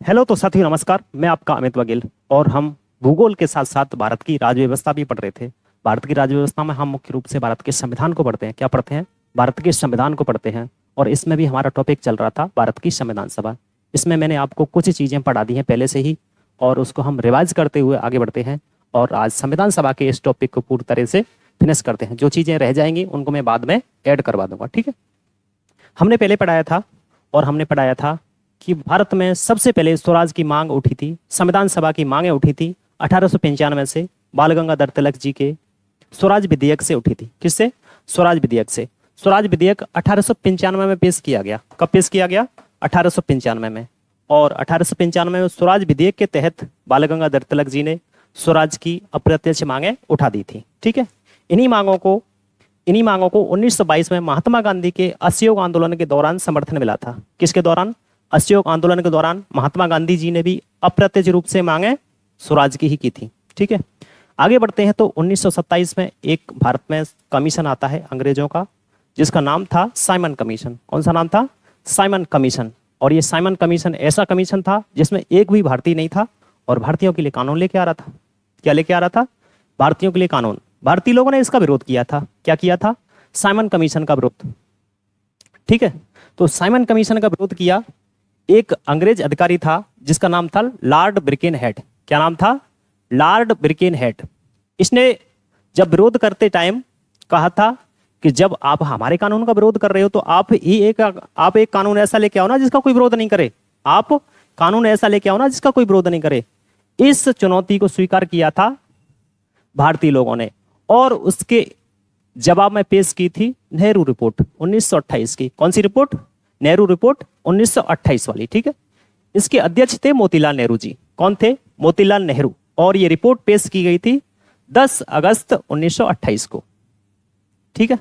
Hello तो साथियों, नमस्कार। मैं आपका अमित वकील और हम भूगोल के साथ साथ भारत की राज्य व्यवस्था भी पढ़ रहे थे। भारत की राज्य व्यवस्था में हम मुख्य रूप से भारत के संविधान को पढ़ते हैं। क्या पढ़ते हैं? भारत के संविधान को पढ़ते हैं। और इसमें भी हमारा टॉपिक चल रहा था भारत की संविधान सभा। इसमें मैंने आपको कुछ चीज़ें पढ़ा दी हैं पहले से ही, और उसको हम रिवाइज करते हुए आगे बढ़ते हैं। और आज संविधान सभा के इस टॉपिक को पूरी तरह से फिनिश करते हैं। जो चीज़ें रह जाएंगी उनको मैं बाद में ऐड करवा दूंगा, ठीक है। हमने पहले पढ़ाया था, और हमने पढ़ाया था कि भारत में सबसे पहले स्वराज की मांग उठी थी, संविधान सभा की मांगें उठी थी 1895 से, बाल गंगाधर तिलक जी के स्वराज विधेयक से उठी थी। किससे? स्वराज विधेयक से। स्वराज विधेयक 1895 में पेश किया गया। कब पेश किया गया? 1895 में। और 1895 में स्वराज विधेयक के तहत बाल गंगाधर तिलक जी ने स्वराज की अप्रत्यक्ष मांगें उठा दी थी, ठीक है। इन्हीं मांगों को इन्हीं मांगों को 1922 में महात्मा गांधी के असहयोग आंदोलन के दौरान समर्थन मिला था। किसके दौरान? असहयोग आंदोलन के दौरान महात्मा गांधी जी ने भी अप्रत्यक्ष रूप से मांगे स्वराज की ही की थी, ठीक है। आगे बढ़ते हैं तो 1927 में एक भारत में कमीशन आता है अंग्रेजों का, जिसका नाम था साइमन कमीशन। कौन सा नाम था? Simon commission. और ये साइमन कमीशन ऐसा कमीशन था जिसमें एक भी भारतीय नहीं था, और भारतीयों के लिए कानून लेके आ रहा था। क्या लेके आ रहा था? भारतीयों के लिए कानून। भारतीय लोगों ने इसका विरोध किया था। क्या किया था? साइमन कमीशन का विरोध, ठीक है। तो साइमन कमीशन का विरोध किया एक अंग्रेज अधिकारी था जिसका नाम था लॉर्ड ब्रिकेनहेड। क्या नाम था? लॉर्ड ब्रिकेनहेड। इसने जब विरोध करते टाइम कहा था कि जब आप हमारे कानून का विरोध कर रहे हो तो आप एक कानून ऐसा लेके आओ ना जिसका कोई विरोध नहीं करे। आप कानून ऐसा लेके आओ ना जिसका कोई विरोध नहीं करे। इस चुनौती को स्वीकार किया था भारतीय लोगों ने, और उसके जवाब में पेश की थी नेहरू रिपोर्ट 1928 की। कौन सी रिपोर्ट? नेहरू रिपोर्ट 1928 वाली, ठीक है। इसके अध्यक्ष थे मोतीलाल नेहरू जी। कौन थे? मोतीलाल नेहरू। और ये रिपोर्ट पेश की गई थी 10 अगस्त 1928 को, ठीक है।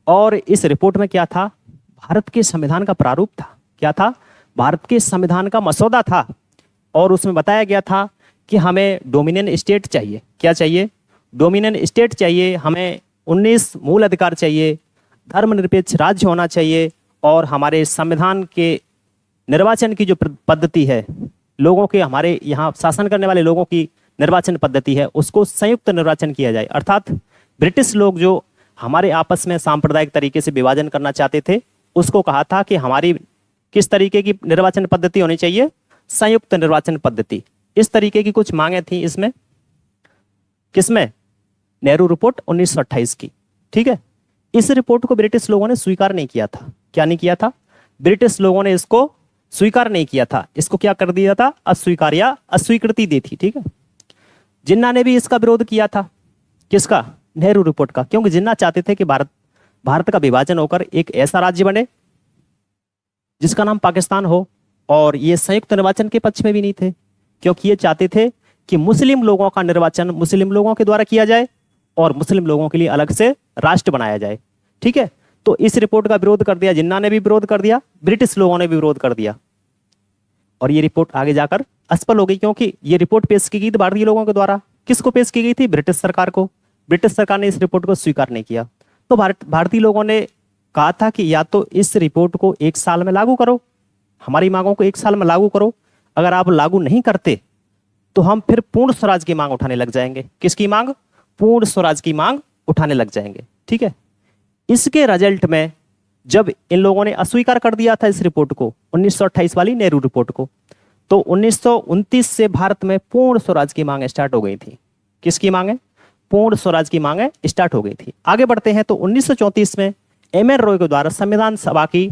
और इस रिपोर्ट में क्या था? भारत के संविधान का प्रारूप था। क्या था? भारत के संविधान का मसौदा था। और उसमें बताया गया था कि हमें डोमिनियन स्टेट चाहिए। क्या चाहिए? डोमिनियन स्टेट चाहिए। हमें 19 मूल अधिकार चाहिए। धर्मनिरपेक्ष राज्य होना चाहिए। और हमारे संविधान के निर्वाचन की जो पद्धति है, लोगों के, हमारे यहाँ शासन करने वाले लोगों की निर्वाचन पद्धति है, उसको संयुक्त निर्वाचन किया जाए। अर्थात ब्रिटिश लोग जो हमारे आपस में सांप्रदायिक तरीके से विभाजन करना चाहते थे, उसको कहा था कि हमारी किस तरीके की निर्वाचन पद्धति होनी चाहिए? संयुक्त निर्वाचन पद्धति। इस तरीके की कुछ मांगे थी इसमें। किसमें? नेहरू रिपोर्ट 1928 की, ठीक है। इस रिपोर्ट को ब्रिटिश लोगों ने स्वीकार नहीं किया था। क्या नहीं किया था? ब्रिटिश लोगों ने इसको स्वीकार नहीं किया था। इसको क्या कर दिया था? अस्वीकार या अस्वीकृति दी थी, ठीक है। जिन्ना ने भी इसका विरोध किया था। किसका? नेहरू रिपोर्ट का। क्योंकि जिन्ना चाहते थे कि भारत का विभाजन होकर एक ऐसा राज्य बने जिसका नाम पाकिस्तान हो। और ये संयुक्त निर्वाचन के पक्ष में भी नहीं थे, क्योंकि ये चाहते थे कि मुस्लिम लोगों का निर्वाचन मुस्लिम लोगों के द्वारा किया जाए और मुस्लिम लोगों के लिए अलग से राष्ट्र बनाया जाए, ठीक है। तो इस रिपोर्ट का विरोध कर दिया। जिन्ना ने भी विरोध कर दिया, ब्रिटिश लोगों ने भी विरोध कर दिया। और ये रिपोर्ट आगे जाकर असफल हो गई, क्योंकि ये रिपोर्ट पेश की गई थी भारतीय लोगों के द्वारा। किसको पेश की गई थी? ब्रिटिश सरकार को। ब्रिटिश सरकार ने इस रिपोर्ट को स्वीकार नहीं किया। तो भारतीय लोगों ने कहा था कि या तो इस रिपोर्ट को 1 साल में लागू करो, हमारी मांगों को 1 साल में लागू करो। अगर आप लागू नहीं करते तो हम फिर पूर्ण स्वराज की मांग उठाने लग जाएंगे। किसकी मांग? पूर्ण स्वराज की मांग उठाने लग जाएंगे, ठीक है। इसके रिजल्ट में जब इन लोगों ने अस्वीकार कर दिया था इस रिपोर्ट को, 1928 वाली नेहरू रिपोर्ट को, तो 1929 से भारत में पूर्ण स्वराज की मांग स्टार्ट हो गई थी। किसकी मांगे? पूर्ण स्वराज की मांग स्टार्ट हो गई थी। आगे बढ़ते हैं तो 1934 में एम एन रॉय के द्वारा संविधान सभा की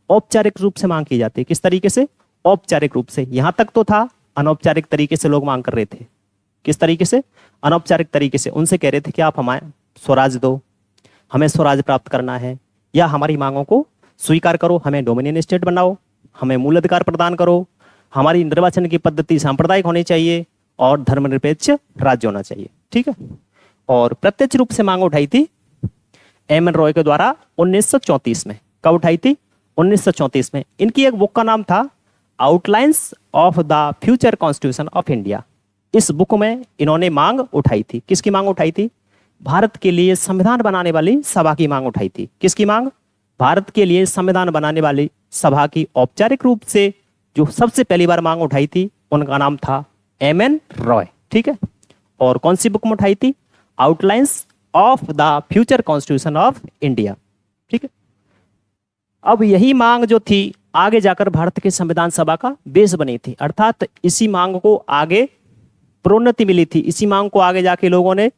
औपचारिक रूप से मांग की जाती है। किस तरीके से? औपचारिक रूप से। यहां तक तो था अनौपचारिक तरीके से लोग मांग कर रहे थे। किस तरीके से? अनौपचारिक तरीके से। उनसे कह रहे थे कि आप हमें स्वराज दो, हमें स्वराज प्राप्त करना है, या हमारी मांगों को स्वीकार करो, हमें डोमिनियन स्टेट बनाओ, हमें मूल अधिकार प्रदान करो, हमारी निर्वाचन की पद्धति सांप्रदायिक होनी चाहिए और धर्मनिरपेक्ष राज्य होना चाहिए, ठीक है। और प्रत्यक्ष रूप से मांग उठाई थी एम एन रॉय के द्वारा 1934 में। कब उठाई थी? 1934 में। इनकी एक बुक का नाम था outlines of the future constitution of India. इस बुक में इन्होंने मांग उठाई थी। किसकी मांग उठाई थी? भारत के लिए संविधान बनाने वाली सभा की मांग उठाई थी। किसकी मांग? भारत के लिए संविधान बनाने वाली सभा की औपचारिक रूप से जो सबसे पहली बार मांग उठाई थी उनका नाम था एम.एन. रॉय, ठीक है। और कौन सी बुक में उठाई थी? Outlines of the future constitution of India, ठीक है। अब यही मांग जो थी आगे जाकर भारत के संविधान सभा का बेस बनी थी, अर्थात इसी मांग को आगे प्रोन्नति मिली थी, इसी मांग को आगे जाके लोगों ने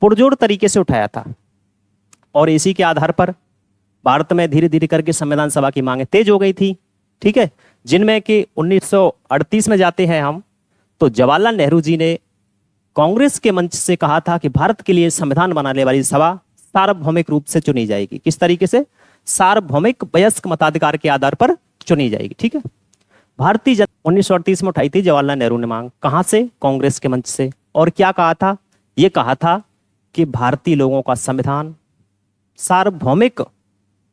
पुरजोर तरीके से उठाया था। और इसी के आधार पर भारत में धीरे धीरे करके संविधान सभा की मांगे तेज हो गई थी, ठीक है। जिनमें कि 1938 में जाते हैं हम, तो जवाहरलाल नेहरू जी ने कांग्रेस के मंच से कहा था कि भारत के लिए संविधान बनाने वाली सभा सार्वभौमिक रूप से चुनी जाएगी। किस तरीके से? सार्वभौमिक वयस्क मताधिकार के आधार पर चुनी जाएगी, ठीक है। भारतीय जनता 1938 में उठाई थी जवाहरलाल नेहरू ने मांग, कहां से? कांग्रेस के मंच से। और क्या कहा था? यह कहा था कि भारतीय लोगों का संविधान सार्वभौमिक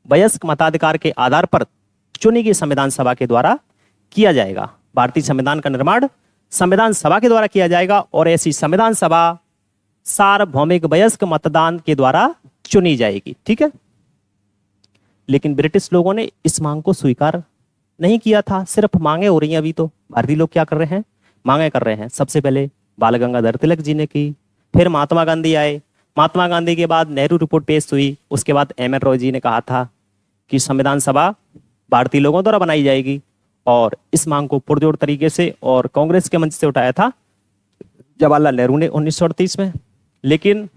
वयस्क मताधिकार के आधार पर चुनी गई संविधान सभा के द्वारा किया जाएगा। भारतीय संविधान का निर्माण संविधान सभा के द्वारा किया जाएगा और ऐसी संविधान सभा सार्वभौमिक वयस्क मतदान के द्वारा चुनी जाएगी, ठीक है। लेकिन ब्रिटिश लोगों ने इस मांग को स्वीकार नहीं किया था। सिर्फ मांगे हो रही हैं, अभी तो भारतीय लोग क्या कर रहे हैं? मांगे कर रहे हैं। सबसे पहले बाल गंगाधर तिलक जी ने की, फिर महात्मा गांधी आए, महात्मा गांधी के बाद नेहरू रिपोर्ट पेश हुई, उसके बाद एम.एन. रॉय जी ने कहा था कि संविधान सभा भारतीय लोगों द्वारा बनाई जाएगी। और इस मांग को पुरजोर तरीके से और कांग्रेस के मंच से उठाया था जवाहरलाल नेहरू ने 1938 में। लेकिन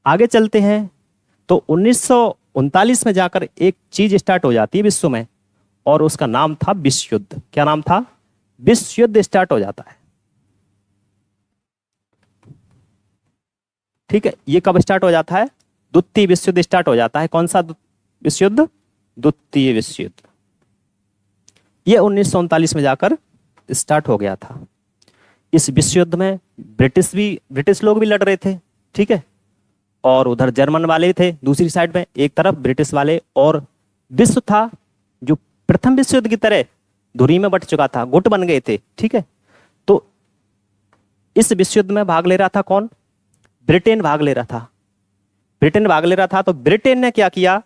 आगे चलते हैं तो 1939 में जाकर एक चीज स्टार्ट हो जाती है विश्व में, और उसका नाम था विश्व युद्ध। क्या नाम था? विश्व युद्ध स्टार्ट हो जाता है, ठीक है। ये कब स्टार्ट हो जाता है? द्वितीय विश्व युद्ध स्टार्ट हो जाता है। कौन सा विश्व युद्ध? द्वितीय विश्व युद्ध। ये 1939 में जाकर स्टार्ट हो गया था। इस विश्व युद्ध में ब्रिटिश लोग भी लड़ रहे थे, ठीक है। और उधर जर्मन वाले थे दूसरी साइड में, एक तरफ ब्रिटिश वाले। और विश्व था जो प्रथम विश्व युद्ध की तरह धुरी में बट चुका था, गुट बन गए थे, ठीक है। तो इस विश्व युद्ध में भाग ले रहा था कौन? ब्रिटेन भाग ले रहा था। ब्रिटेन भाग ले रहा था तो ब्रिटेन ने क्या किया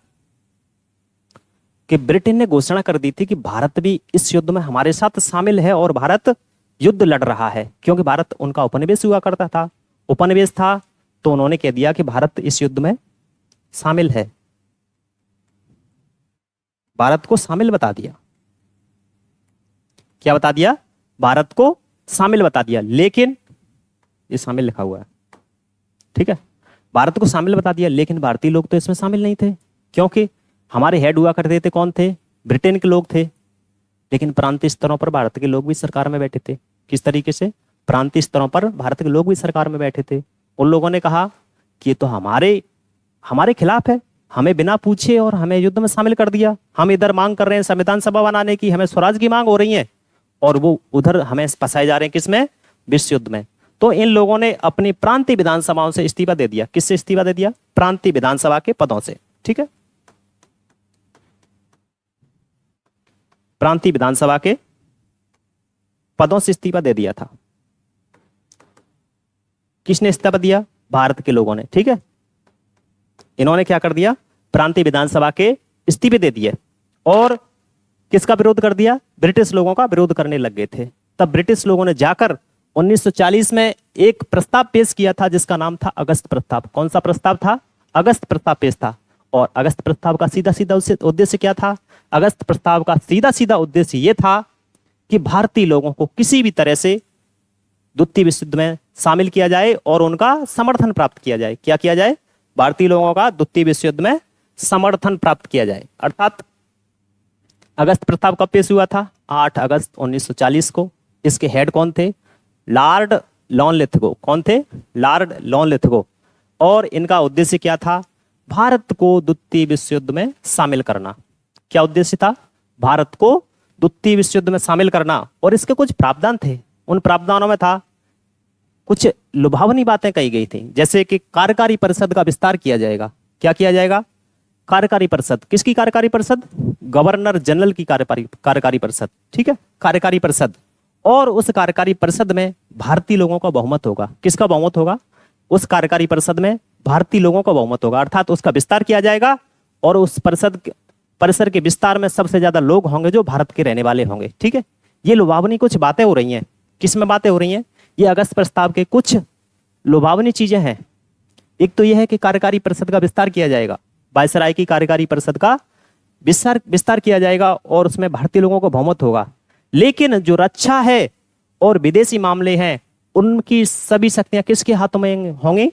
कि ब्रिटेन ने घोषणा कर दी थी कि भारत भी इस युद्ध में हमारे साथ शामिल है और भारत युद्ध लड़ रहा है, क्योंकि भारत उनका उपनिवेश हुआ करता था, उपनिवेश था। तो उन्होंने कह दिया कि भारत इस युद्ध में शामिल है, भारत को शामिल बता दिया। क्या बता दिया? भारत को शामिल बता दिया। लेकिन ये शामिल लिखा हुआ है, ठीक है, भारत को शामिल बता दिया। लेकिन भारतीय लोग तो इसमें शामिल नहीं थे, क्योंकि हमारे हेड हुआ करते थे कौन थे? ब्रिटेन के लोग थे। लेकिन प्रांतीय स्तरों पर भारत के लोग भी सरकार में बैठे थे। किस तरीके से? प्रांतीय स्तरों पर भारत के लोग भी सरकार में बैठे थे। उन लोगों ने कहा कि ये तो हमारे खिलाफ है, हमें बिना पूछे और हमें युद्ध में शामिल कर दिया। हम इधर मांग कर रहे हैं संविधान सभा बनाने की, हमें स्वराज की मांग हो रही है, और वो उधर हमें फंसाए जा रहे हैं किसमें? विश्व युद्ध में। तो इन लोगों ने अपनी प्रांतीय विधानसभाओं से इस्तीफा दे दिया। किससे इस्तीफा दे दिया? प्रांतीय विधानसभा के पदों से, ठीक है। प्रांतीय विधानसभा के पदों से इस्तीफा दे दिया था। किसने इस्तीफा दिया? भारत के लोगों ने, ठीक है। इन्होंने क्या कर दिया? प्रांतीय विधानसभा के इस्तीफे दे दिए और किसका विरोध कर दिया? ब्रिटिश लोगों का विरोध करने लग गए थे। तब ब्रिटिश लोगों ने जाकर 1940 में एक प्रस्ताव पेश किया था जिसका नाम था अगस्त प्रस्ताव। कौन सा प्रस्ताव था? अगस्त प्रस्ताव पेश था। और अगस्त प्रस्ताव का सीधा सीधा उद्देश्य क्या था? अगस्त प्रस्ताव का सीधा सीधा उद्देश्य यह था कि भारतीय लोगों को किसी भी तरह से द्वितीय विश्व युद्ध में शामिल किया जाए और उनका समर्थन प्राप्त किया जाए। क्या किया जाए? भारतीय लोगों का द्वितीय विश्व युद्ध में समर्थन प्राप्त किया जाए। अर्थात अगस्त प्रस्ताव कब पेश हुआ था? 8 अगस्त 1940 को। इसके हेड कौन थे? लॉर्ड लॉनलिथगो। कौन थे? लॉर्ड लॉनलिथगो। और इनका उद्देश्य क्या था? भारत को द्वितीय विश्व युद्ध में शामिल करना। क्या उद्देश्य था? भारत को द्वितीय विश्व युद्ध में शामिल करना। और इसके कुछ प्रावधान थे। उन प्रावधानों में था, कुछ लुभावनी बातें कही गई थी, जैसे कि कार्यकारी परिषद का विस्तार किया जाएगा। क्या किया जाएगा? कार्यकारी परिषद। किसकी कार्यकारी परिषद? गवर्नर जनरल की कार्यकारी परिषद, ठीक है, कार्यकारी परिषद। और उस कार्यकारी परिषद में भारतीय लोगों का बहुमत होगा। किसका बहुमत होगा? उस कार्यकारी परिषद में भारतीय लोगों का बहुमत होगा। अर्थात उसका विस्तार किया जाएगा और उस परिसर के विस्तार में सबसे ज्यादा लोग होंगे जो भारत के रहने वाले होंगे, ठीक है। ये लुभावनी कुछ बातें हो रही हैं। किस में बातें हो रही हैं? ये अगस्त प्रस्ताव के कुछ लुभावनी चीजें हैं। एक तो यह है कि कार्यकारी परिषद का विस्तार किया जाएगा, वायसराय की कार्यकारी परिषद का विस्तार किया जाएगा और उसमें भारतीय लोगों को बहुमत होगा। लेकिन जो रक्षा है और विदेशी मामले हैं उनकी सभी शक्तियां किसके हाथों में होंगी?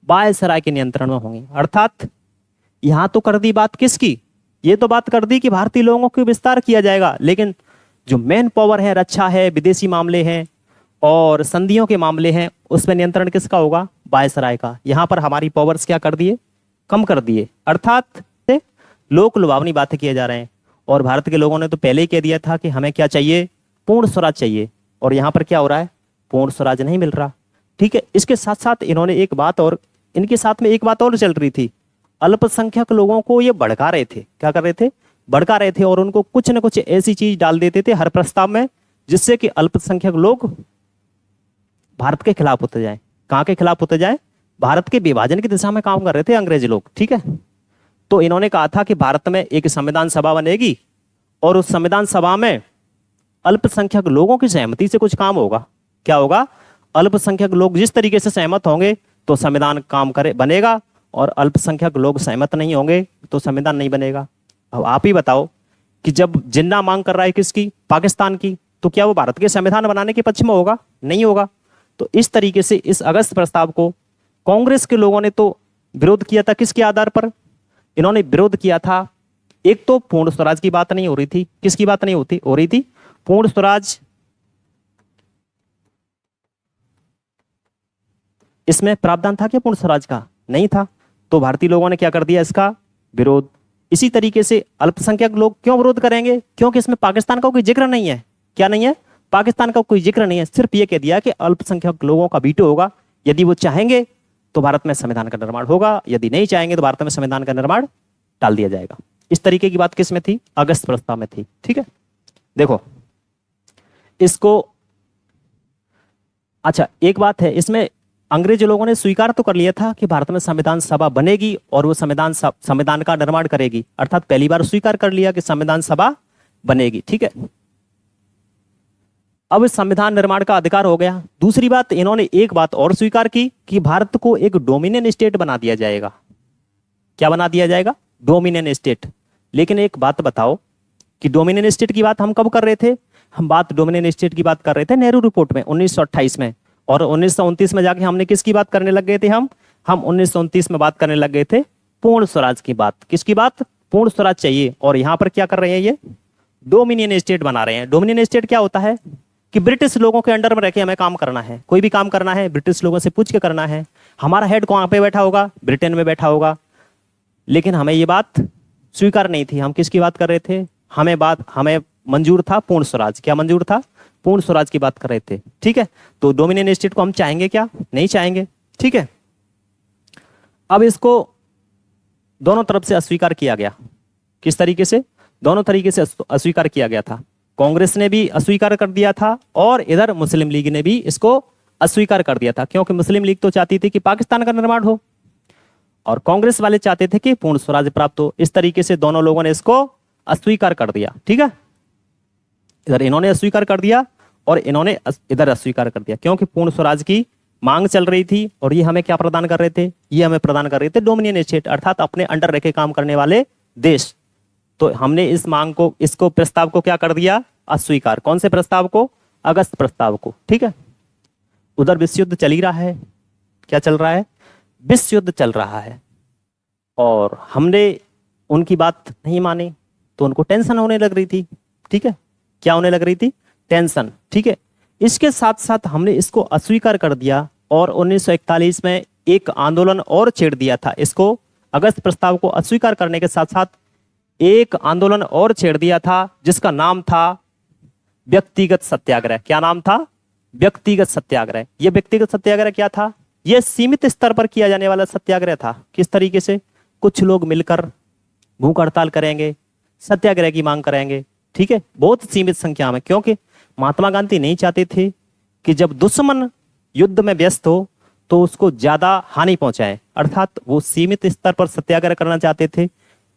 वायसराय के नियंत्रण में होंगी। अर्थात यहां तो कर दी बात किसकी? ये तो बात कर दी कि भारतीय लोगों को विस्तार किया जाएगा, लेकिन जो मेन पावर है, रक्षा है, विदेशी मामले हैं और संधियों के मामले हैं, उसमें नियंत्रण किसका होगा? वायसराय का। यहां पर हमारी पावर्स क्या कर दिए? कम कर दिए। अर्थात लोक लुभावनी बातें किए जा रहे हैं। और भारत के लोगों ने तो पहले ही कह दिया था कि हमें क्या चाहिए? पूर्ण स्वराज चाहिए। और यहां पर क्या हो रहा है? पूर्ण स्वराज नहीं मिल रहा। ठीक है, इसके साथ साथ इन्होंने एक बात और, इनके साथ में एक बात और चल रही थी। अल्पसंख्यक लोगों को ये भड़का रहे थे। क्या कर रहे थे? भड़का रहे थे और उनको कुछ न कुछ ऐसी चीज डाल देते थे हर प्रस्ताव में जिससे कि अल्पसंख्यक लोग भारत के खिलाफ होते जाए। कहां के खिलाफ होते जाए? भारत के विभाजन की दिशा में काम कर रहे थे अंग्रेज लोग। ठीक है, तो इन्होंने कहा था कि भारत में एक संविधान सभा बनेगी और उस संविधान सभा में अल्पसंख्यक लोगों की सहमति से कुछ काम होगा। क्या होगा? अल्पसंख्यक लोग जिस तरीके से सहमत होंगे तो संविधान काम करे बनेगा, और अल्पसंख्यक लोग सहमत नहीं होंगे तो संविधान नहीं बनेगा। अब आप ही बताओ कि जब जिन्ना मांग कर रहा है किसकी? पाकिस्तान की, तो क्या वो भारत के संविधान बनाने के पक्ष में होगा? नहीं होगा। तो इस तरीके से इस अगस्त प्रस्ताव को कांग्रेस के लोगों ने तो विरोध किया था। किसके आधार पर इन्होंने विरोध किया था? एक तो पूर्ण स्वराज की बात नहीं हो रही थी। किसकी बात नहीं हो रही थी? पूर्ण स्वराज। इसमें प्रावधान था क्या पूर्ण स्वराज का? नहीं था। तो भारतीय लोगों ने क्या कर दिया? इसका विरोध। इसी तरीके से अल्पसंख्यक लोग क्यों विरोध करेंगे? क्योंकि इसमें पाकिस्तान का कोई जिक्र नहीं है। क्या नहीं है? पाकिस्तान का कोई जिक्र नहीं है। सिर्फ ये कह दिया कि अल्पसंख्यक लोगों का वीटो होगा। यदि वो चाहेंगे तो भारत में संविधान का निर्माण होगा, यदि नहीं चाहेंगे तो भारत में संविधान का निर्माण टाल दिया जाएगा। इस तरीके की बात किस में थी? अगस्त प्रस्ताव में थी। ठीक है, देखो इसको। अच्छा, एक बात है, इसमें अंग्रेज लोगों ने स्वीकार तो कर लिया था कि भारत में संविधान सभा बनेगी और वो संविधान का निर्माण करेगी। अर्थात पहली बार स्वीकार कर लिया कि संविधान सभा बनेगी। ठीक है, अब इस संविधान निर्माण का अधिकार हो गया। दूसरी बात, इन्होंने एक बात और स्वीकार की कि भारत को एक डोमिनियन स्टेट बना दिया जाएगा। क्या बना दिया जाएगा? Dominion state. लेकिन एक बात बताओ कि डोमिनियन स्टेट की बात हम कब कर रहे थे? हम बात डोमिनियन स्टेट की बात कर रहे थे नेहरू रिपोर्ट में 1928 में, और 1929 में जाके हमने किसकी बात करने लग गए थे? हम 1929 में बात करने लग गए थे पूर्ण स्वराज की बात। किसकी बात? पूर्ण स्वराज चाहिए। और यहां पर क्या कर रहे हैं? ये डोमिनियन स्टेट बना रहे हैं। डोमिनियन स्टेट क्या होता है? कि ब्रिटिश लोगों के अंडर में रह के हमें काम करना है। कोई भी काम करना है ब्रिटिश लोगों से पूछ के करना है। हमारा हेड कहां पे बैठा होगा? ब्रिटेन में बैठा होगा। लेकिन हमें ये बात स्वीकार नहीं थी। हम किसकी बात कर रहे थे? हमें मंजूर था पूर्ण स्वराज। क्या मंजूर था? पूर्ण स्वराज की बात कर रहे थे। ठीक है, तो डोमिनियन स्टेट को हम चाहेंगे क्या? नहीं चाहेंगे। ठीक है, अब इसको दोनों तरफ से अस्वीकार किया गया। किस तरीके से? दोनों तरीके से अस्वीकार किया गया था। कांग्रेस ने भी अस्वीकार कर दिया था और इधर मुस्लिम लीग ने भी इसको अस्वीकार कर दिया था, क्योंकि मुस्लिम लीग तो चाहती थी कि पाकिस्तान का निर्माण हो और कांग्रेस वाले चाहते थे कि पूर्ण स्वराज प्राप्त हो। इस तरीके से दोनों लोगों ने इसको अस्वीकार कर दिया। ठीक है, इधर इन्होंने अस्वीकार कर दिया और इन्होंने इधर अस्वीकार कर दिया, क्योंकि पूर्ण स्वराज की मांग चल रही थी। और ये हमें क्या प्रदान कर रहे थे? ये हमें प्रदान कर रहे थे डोमिनियन स्टेट, अर्थात अपने अंडर रह के काम करने वाले देश। तो हमने इस मांग को, इसको प्रस्ताव को क्या कर दिया? अस्वीकार। कौन से प्रस्ताव को? अगस्त प्रस्ताव को। ठीक है, उधर विश्व युद्ध चल ही रहा है। क्या चल रहा है? विश्व युद्ध चल रहा है और हमने उनकी बात नहीं मानी तो उनको टेंशन होने लग रही थी। ठीक है, क्या होने लग रही थी? टेंशन। ठीक है, इसके साथ साथ हमने इसको अस्वीकार कर दिया और 1941 में एक आंदोलन और छेड़ दिया था। इसको अगस्त प्रस्ताव को अस्वीकार करने के साथ साथ एक आंदोलन और छेड़ दिया था जिसका नाम था व्यक्तिगत सत्याग्रह। क्या नाम था? व्यक्तिगत सत्याग्रह। यह व्यक्तिगत सत्याग्रह क्या था? यह सीमित स्तर पर किया जाने वाला सत्याग्रह था। किस तरीके से? कुछ लोग मिलकर भूख हड़ताल करेंगे, सत्याग्रह की मांग करेंगे। ठीक है, बहुत सीमित संख्या में, क्योंकि महात्मा गांधी नहीं चाहते थे कि जब दुश्मन युद्ध में व्यस्त हो तो उसको ज्यादा हानि पहुंचाए, अर्थात वो सीमित स्तर पर सत्याग्रह करना चाहते थे।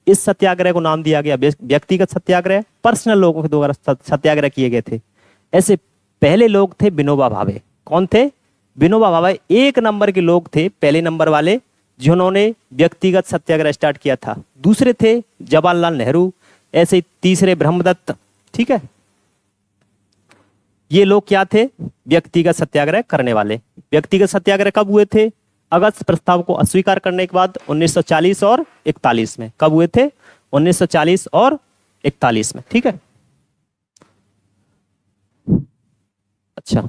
इस सत्याग्रह को नाम दिया गया व्यक्तिगत सत्याग्रह। पर्सनल लोगों के द्वारा सत्याग्रह किए गए थे। ऐसे पहले लोग थे विनोबा भावे। कौन थे? विनोबा भावे एक नंबर के लोग थे, पहले नंबर वाले, जिन्होंने व्यक्तिगत सत्याग्रह स्टार्ट किया था। दूसरे थे जवाहरलाल नेहरू, ऐसे ही तीसरे ब्रह्मदत्त। ठीक है, ये लोग क्या थे? व्यक्तिगत सत्याग्रह करने वाले। व्यक्तिगत सत्याग्रह कब हुए थे? अगस्त प्रस्ताव को अस्वीकार करने के बाद 1940 और 41 में। कब हुए थे? 1940 और 41 में। ठीक है, अच्छा,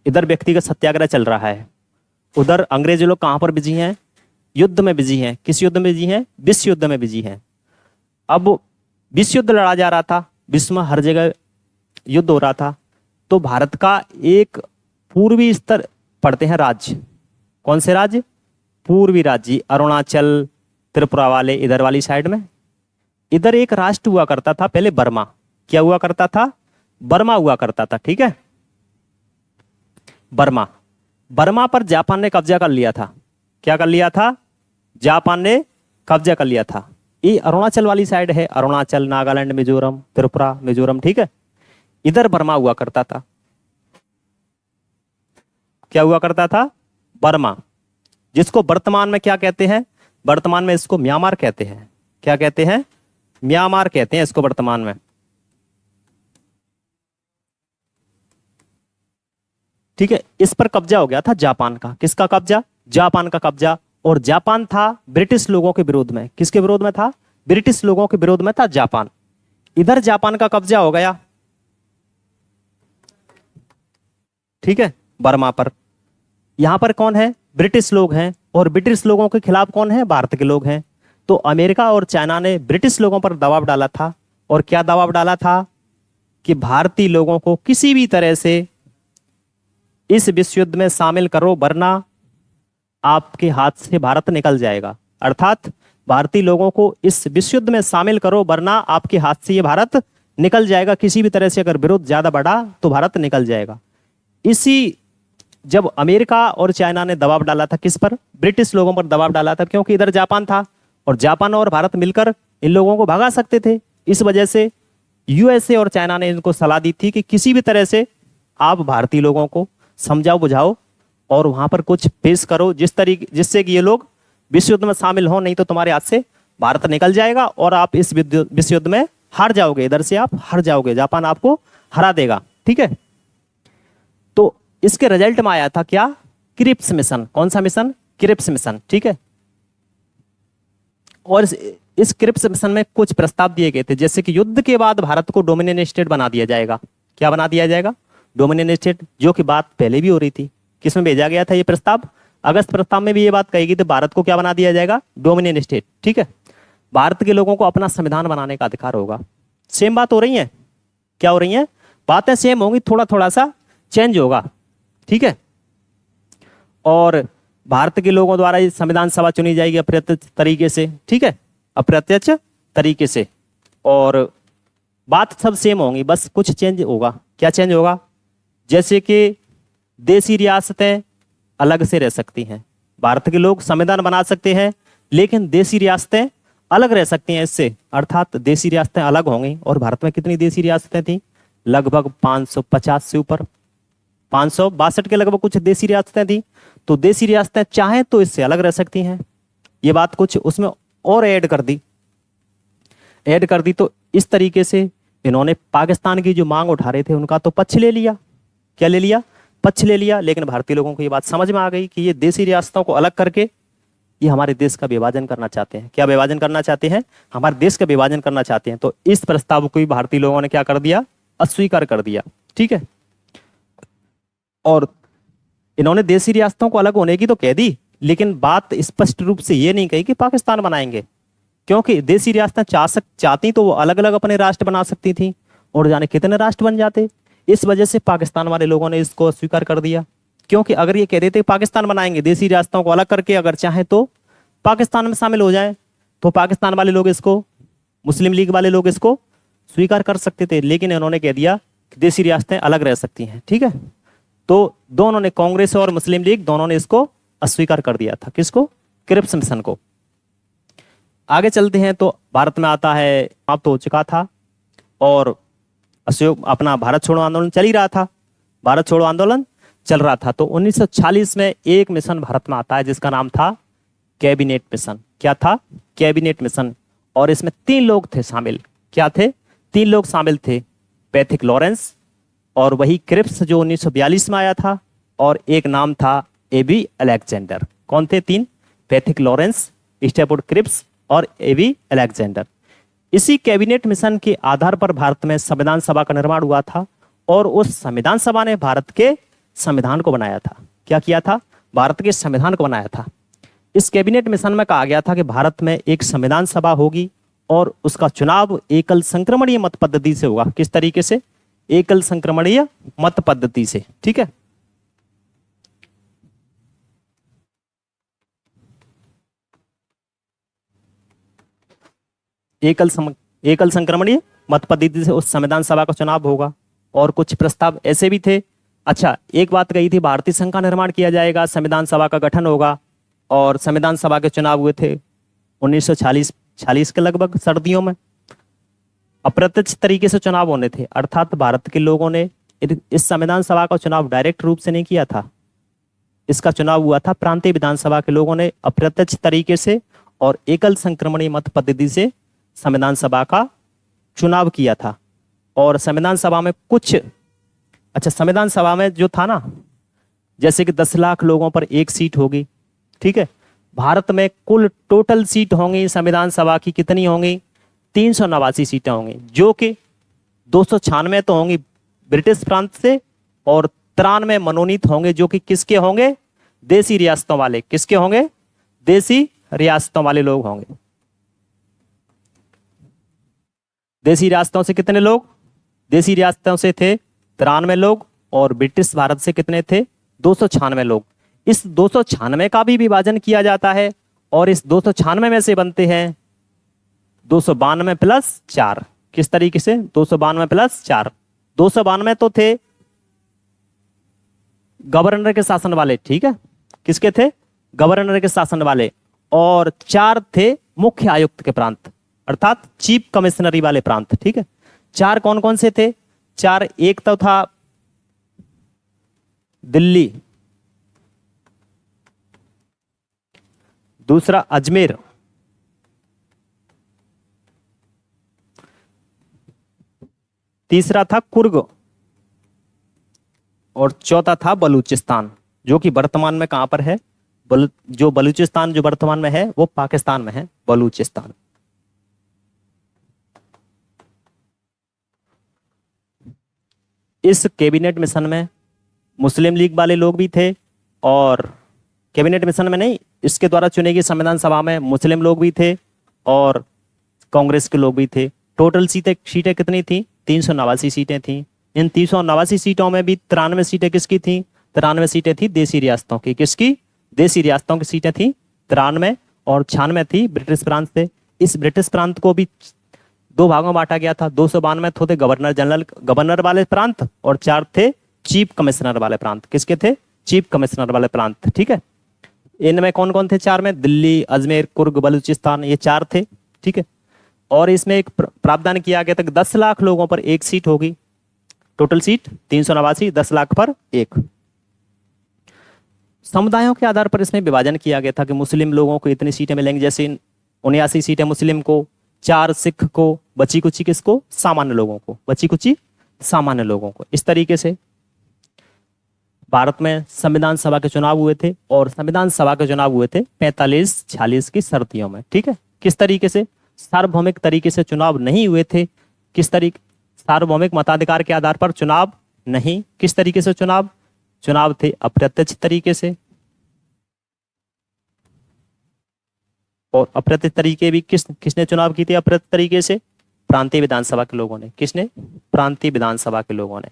इधर व्यक्तिगत सत्याग्रह चल रहा है, उधर अंग्रेज लोग कहां पर बिजी हैं? युद्ध में बिजी हैं। किस युद्ध में बिजी हैं? विश्व युद्ध में बिजी हैं। अब विश्व युद्ध लड़ा जा रहा था, विश्व में हर जगह युद्ध हो रहा था, तो भारत का एक पूर्वी स्तर पड़ते हैं राज्य। कौन से राज्य? पूर्वी राज्य, अरुणाचल, त्रिपुरा वाले, इधर वाली साइड में। इधर एक राष्ट्र हुआ करता था पहले, बर्मा। क्या हुआ करता था? बर्मा हुआ करता था। ठीक है, बर्मा। बर्मा पर जापान ने कब्जा कर लिया था। क्या कर लिया था? जापान ने कब्जा कर लिया था। ये अरुणाचल वाली साइड है, अरुणाचल, नागालैंड, मिजोरम, त्रिपुरा, मिजोरम। ठीक है, इधर बर्मा हुआ करता था। क्या हुआ करता था? बर्मा, जिसको वर्तमान में क्या कहते हैं? वर्तमान में इसको म्यांमार कहते हैं। क्या कहते हैं? म्यांमार कहते हैं इसको वर्तमान में। ठीक है, इस पर कब्जा हो गया था जापान का। किसका कब्जा? जापान का कब्जा। और जापान था ब्रिटिश लोगों के विरोध में। किसके विरोध में था? ब्रिटिश लोगों के विरोध में था जापान। इधर जापान का कब्जा हो गया, ठीक है, बर्मा पर। यहां पर कौन है? ब्रिटिश लोग हैं, और ब्रिटिश लोगों के खिलाफ कौन है? भारत के लोग हैं। तो अमेरिका और चाइना ने ब्रिटिश लोगों पर दबाव डाला था। और क्या दबाव डाला था? कि भारतीय लोगों को किसी भी तरह से इस विश्व युद्ध में शामिल करो, वरना आपके हाथ से भारत निकल जाएगा। अर्थात भारतीय लोगों को इस विश्व युद्ध में शामिल करो, वरना आपके हाथ से ये भारत निकल जाएगा। किसी भी तरह से अगर विरोध ज्यादा बढ़ा तो भारत निकल जाएगा। इसी जब अमेरिका और चाइना ने दबाव डाला था, किस पर? ब्रिटिश लोगों पर दबाव डाला था, क्योंकि इधर जापान था और जापान और भारत मिलकर इन लोगों को भगा सकते थे। इस वजह से यूएसए और चाइना ने इनको सलाह दी थी कि किसी भी तरह से आप भारतीय लोगों को समझाओ बुझाओ और वहां पर कुछ पेश करो जिससे कि ये लोग विश्व युद्ध में शामिल हो, नहीं तो तुम्हारे हाथ से भारत निकल जाएगा और आप इस विश्व युद्ध में हार जाओगे। इधर से आप हार जाओगे, जापान आपको हरा देगा। ठीक है, तो इसके रिजल्ट में आया था क्या? Cripps mission. कौन सा मिशन? Cripps mission. ठीक है, और इस क्रिप्स मिशन में कुछ प्रस्ताव दिए गए थे, जैसे कि युद्ध के बाद भारत को डोमिनियन स्टेट बना दिया जाएगा। क्या बना दिया जाएगा? डोमिनियन स्टेट, जो कि बात पहले भी हो रही थी। किसमें भेजा गया था ये प्रस्ताव? अगस्त प्रस्ताव में भी ये बात कही गई थी, भारत को क्या बना दिया जाएगा? Dominion state. ठीक है, भारत के लोगों को अपना संविधान बनाने का अधिकार होगा। सेम बात हो रही है? क्या हो रही है? बातें सेम होंगी, थोड़ा थोड़ा सा चेंज होगा। ठीक है, और भारत के लोगों द्वारा ये संविधान सभा चुनी जाएगी अप्रत्यक्ष तरीके से। ठीक है, अप्रत्यक्ष तरीके से, और बात सब सेम होंगी, बस कुछ चेंज होगा। क्या चेंज होगा? जैसे कि देसी रियासतें अलग से रह सकती हैं। भारत के लोग संविधान बना सकते हैं, लेकिन देसी रियासतें अलग रह सकती हैं इससे। अर्थात देसी रियासतें अलग होंगी। और भारत में कितनी देसी रियासतें थी? लगभग 550 से ऊपर, 562 के लगभग कुछ देसी रियासतें थी। तो देसी रियासतें चाहें तो इससे अलग रह सकती हैं। ये बात कुछ उसमें और ऐड कर दी। तो इस तरीके से इन्होंने पाकिस्तान की जो मांग उठा रहे थे उनका तो पक्ष ले लिया। क्या ले लिया? पक्ष ले लिया। लेकिन भारतीय लोगों को ये बात समझ में आ गई कि ये देसी रियासतों को अलग करके ये हमारे देश का विभाजन करना चाहते हैं। क्या विभाजन करना चाहते हैं? हमारे देश का विभाजन करना चाहते हैं। तो इस प्रस्ताव को भी भारतीय लोगों ने क्या कर दिया? अस्वीकार कर दिया। ठीक है, और इन्होंने देसी रियासतों को अलग होने की तो कह दी, लेकिन बात स्पष्ट रूप से ये नहीं कही कि पाकिस्तान बनाएंगे, क्योंकि देसी रियासतें चाहती तो वो अलग अलग अपने राष्ट्र बना सकती थी, और जाने कितने राष्ट्र बन जाते। इस वजह से पाकिस्तान वाले लोगों ने इसको स्वीकार कर दिया। क्योंकि अगर ये कह देते पाकिस्तान बनाएंगे, देसी रियासतों को अलग करके अगर चाहे तो पाकिस्तान में शामिल हो जाए, तो पाकिस्तान वाले लोग इसको, मुस्लिम लीग वाले लोग इसको स्वीकार कर सकते थे। लेकिन इन्होंने कह दिया कि देसी रियासतें अलग रह सकती हैं। ठीक है, तो दोनों ने, कांग्रेस और मुस्लिम लीग दोनों ने इसको अस्वीकार कर दिया था। किसको? क्रिप्स मिशन को। आगे चलते हैं तो भारत में आता है, समाप्त हो चुका था, और अशोक अपना भारत छोड़ो आंदोलन चल ही रहा था, भारत छोड़ो आंदोलन चल रहा था। तो 1940 में एक मिशन भारत में आता है जिसका नाम था कैबिनेट मिशन। क्या था? Cabinet mission. और इसमें 3 लोग थे शामिल। क्या थे? 3 लोग शामिल थे, पैथिक लॉरेंस, और वही क्रिप्स जो 1942 में आया था, और एक नाम था एबी अलेक्जेंडर। कौन थे 3? पैथिक लॉरेंस, स्टेफोर्ड क्रिप्स और एबी अलेक्जेंडर। इसी कैबिनेट मिशन के आधार पर भारत में संविधान सभा का निर्माण हुआ था, और उस संविधान सभा ने भारत के संविधान को बनाया था। क्या किया था? भारत के संविधान को बनाया था। इस कैबिनेट मिशन में कहा गया था कि भारत में एक संविधान सभा होगी और उसका चुनाव एकल संक्रमणीय मत पद्धति से होगा। किस तरीके से? एकल संक्रमणीय मत पद्धति से। ठीक है। एकल संक्रमणीय मत पद्धति से उस संविधान सभा का चुनाव होगा। और कुछ प्रस्ताव ऐसे भी थे। अच्छा, एक बात कही थी, भारतीय संघ का निर्माण किया जाएगा, संविधान सभा का गठन होगा, और संविधान सभा के चुनाव हुए थे 1946 के लगभग सर्दियों में। अप्रत्यक्ष तरीके से चुनाव होने थे, अर्थात भारत के लोगों ने इस संविधान सभा का चुनाव डायरेक्ट रूप से नहीं किया था। इसका चुनाव हुआ था प्रांतीय विधानसभा के लोगों ने अप्रत्यक्ष तरीके से और एकल संक्रमणीय मत पद्धति से संविधान सभा का चुनाव किया था। और संविधान सभा में संविधान सभा में जो था ना, जैसे कि 10 लाख लोगों पर एक सीट होगी। ठीक है। भारत में कुल टोटल सीट होंगी संविधान सभा की कितनी होंगी? 389 सीटें होंगी, जो कि 296 तो होंगी ब्रिटिश प्रांत से, और 93 मनोनीत होंगे, जो कि किसके होंगे? देसी रियासतों वाले। किसके होंगे? देसी रियासतों वाले लोग होंगे। देसी रियासतों से कितने लोग? देसी रियासतों से थे 93 लोग, और ब्रिटिश भारत से कितने थे? 296 लोग। इस 296 का भी विभाजन किया जाता है, और इस 296 में से बनते हैं 292 प्लस 4। किस तरीके से? 292 प्लस 4। 292 तो थे गवर्नर के शासन वाले। ठीक है। किसके थे? गवर्नर के शासन वाले। और 4 थे मुख्य आयुक्त के प्रांत, अर्थात चीफ कमिश्नरी वाले प्रांत। ठीक है। 4 कौन कौन से थे? 4, एक तो था दिल्ली, दूसरा अजमेर, तीसरा था कुर्ग, और चौथा था बलूचिस्तान, जो कि वर्तमान में कहां पर है? जो बलूचिस्तान जो वर्तमान में है वो पाकिस्तान में है, बलूचिस्तान। इस कैबिनेट मिशन में मुस्लिम लीग वाले लोग भी थे, और कैबिनेट मिशन में नहीं, इसके द्वारा चुने गई संविधान सभा में मुस्लिम लोग भी थे और कांग्रेस के लोग भी थे। टोटल सीटें कितनी थी? 389 सीटें थी। इन 389 सीटों में भी 93 सीटें किसकी थी? 93 सीटें थी देसी रियासतों की। किसकी? देसी रियासतों की सीटें थी 93, और 96 थी ब्रिटिश प्रांत से। इस ब्रिटिश प्रांत को भी 2 भागों में बांटा गया था। 292 थे गवर्नर वाले प्रांत, और 4 थे चीफ कमिश्नर वाले प्रांत। किसके थे? चीफ कमिश्नर वाले प्रांत। ठीक है। इनमें कौन कौन थे? 4 में दिल्ली, अजमेर, कुर्ग, बलूचिस्तान, ये 4 थे। ठीक है। और इसमें एक प्रावधान किया गया था कि 10 लाख लोगों पर एक सीट होगी। टोटल सीट 389, 10 लाख पर एक। समुदायों के आधार पर इसमें विभाजन किया गया था कि मुस्लिम लोगों को इतनी सीटें मिलेंगी, जैसे 79 सीटें मुस्लिम को, 4 सिख को, बची कुची किसको? सामान्य लोगों को, बची कुची सामान्य लोगों को। इस तरीके से भारत में संविधान सभा के चुनाव हुए थे, और संविधान सभा के चुनाव हुए थे 45-46 की सर्दियों में। ठीक है। किस तरीके से? सार्वभौमिक तरीके से चुनाव नहीं हुए थे। किस तरीके? सार्वभौमिक मताधिकार के आधार पर चुनाव नहीं। किस तरीके से चुनाव थे? अप्रत्यक्ष तरीके से। और अप्रत्यक्ष तरीके भी किसने चुनाव की थी? अप्रत्यक्ष तरीके से प्रांतीय विधानसभा के लोगों ने। किसने? प्रांतीय विधानसभा के लोगों ने।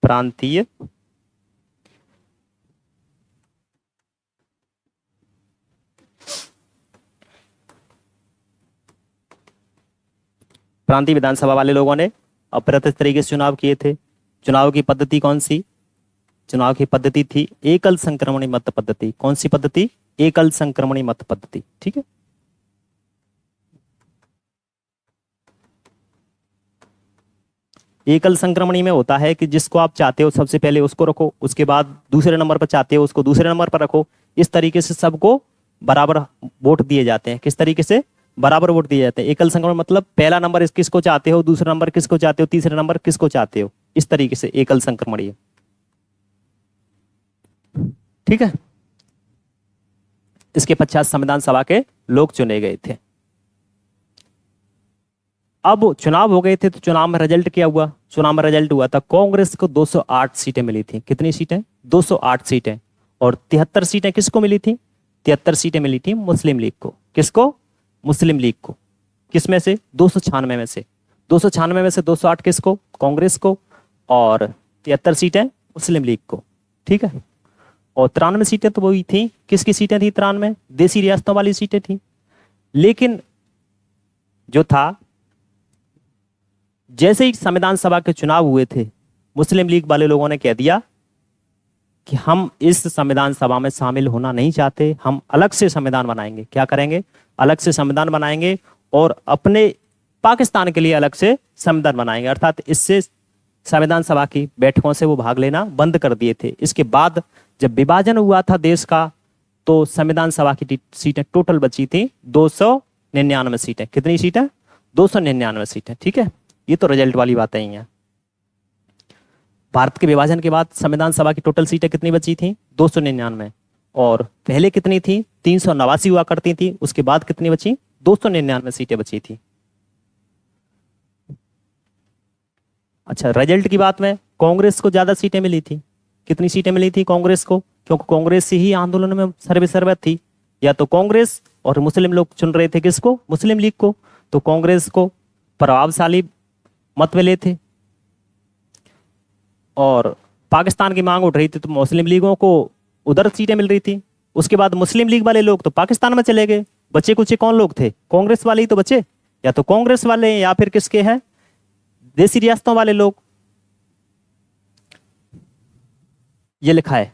प्रांतीय विधानसभा वाले लोगों ने अप्रत्यक्ष तरीके से चुनाव किए थे। चुनाव की पद्धति कौन सी? चुनाव की पद्धति थी एकल संक्रमणी मत पद्धति। कौन सी पद्धति? एकल संक्रमणी मत पद्धति। ठीक है। एकल संक्रमणी में होता है कि जिसको आप चाहते हो सबसे पहले उसको रखो, उसके बाद दूसरे नंबर पर चाहते हो उसको दूसरे नंबर पर रखो। इस तरीके से सबको बराबर वोट दिए जाते हैं। किस तरीके से? बराबर वोट दिए जाते हैं। एकल संक्रमण मतलब पहला नंबर किसको चाहते हो, दूसरा नंबर किसको चाहते हो, तीसरा नंबर किसको चाहते हो, इस तरीके से एकल संक्रमणीय। ठीक है। इसके पश्चात संविधान सभा के लोग चुने गए थे। अब चुनाव हो गए थे तो चुनाव में रिजल्ट क्या हुआ? चुनाव में रिजल्ट हुआ था कांग्रेस को 208 सीटें मिली थी। कितनी सीटें? 208 सीटें। और 73 सीटें किसको मिली थी? 73 सीटें मिली थी मुस्लिम लीग को। किसको? मुस्लिम लीग को। किस में से? 296 में से। 296 में से 208 किसको? कांग्रेस को। और 73 सीटें मुस्लिम लीग को। ठीक है। और 93 सीटें तो वही थी, किसकी सीटें थी? 93 देसी रियासतों वाली सीटें थी। लेकिन जो था, जैसे ही संविधान सभा के चुनाव हुए थे, मुस्लिम लीग वाले लोगों ने कह दिया कि हम इस संविधान सभा में शामिल होना नहीं चाहते, हम अलग से संविधान बनाएंगे। क्या करेंगे? अलग से संविधान बनाएंगे और अपने पाकिस्तान के लिए अलग से संविधान बनाएंगे। अर्थात इससे संविधान सभा की बैठकों से वो भाग लेना बंद कर दिए थे। इसके बाद जब विभाजन हुआ था देश का, तो संविधान सभा की सीटें टोटल बची थी 299 सीटें। कितनी सीटें? 299 सीटें। ठीक है। ये तो रिजल्ट वाली बातें ही हैं। भारत के विभाजन के बाद संविधान सभा की टोटल सीटें कितनी बची थी? 299। और पहले कितनी थी? 389 हुआ करती थी। उसके बाद कितनी बची? 299 सीटें बची थी। अच्छा, रिजल्ट की बात में कांग्रेस को ज्यादा सीटें मिली थी। कितनी सीटें मिली थी कांग्रेस को? क्योंकि कांग्रेस से ही आंदोलन में सर्वसर्वत थी। या तो कांग्रेस और मुस्लिम लोग चुन रहे थे किसको? मुस्लिम लीग को। तो कांग्रेस को प्रभावशाली मत मिले थे और पाकिस्तान की मांग उठ रही थी तो मुस्लिम लीगों को उधर सीटें मिल रही थी। उसके बाद मुस्लिम लीग वाले लोग तो पाकिस्तान में चले गए। बचे कुछ कौन लोग थे? कांग्रेस वाले ही तो बचे। या तो कांग्रेस वाले या फिर किसके हैं? देसी रियासतों वाले लोग। ये लिखा है।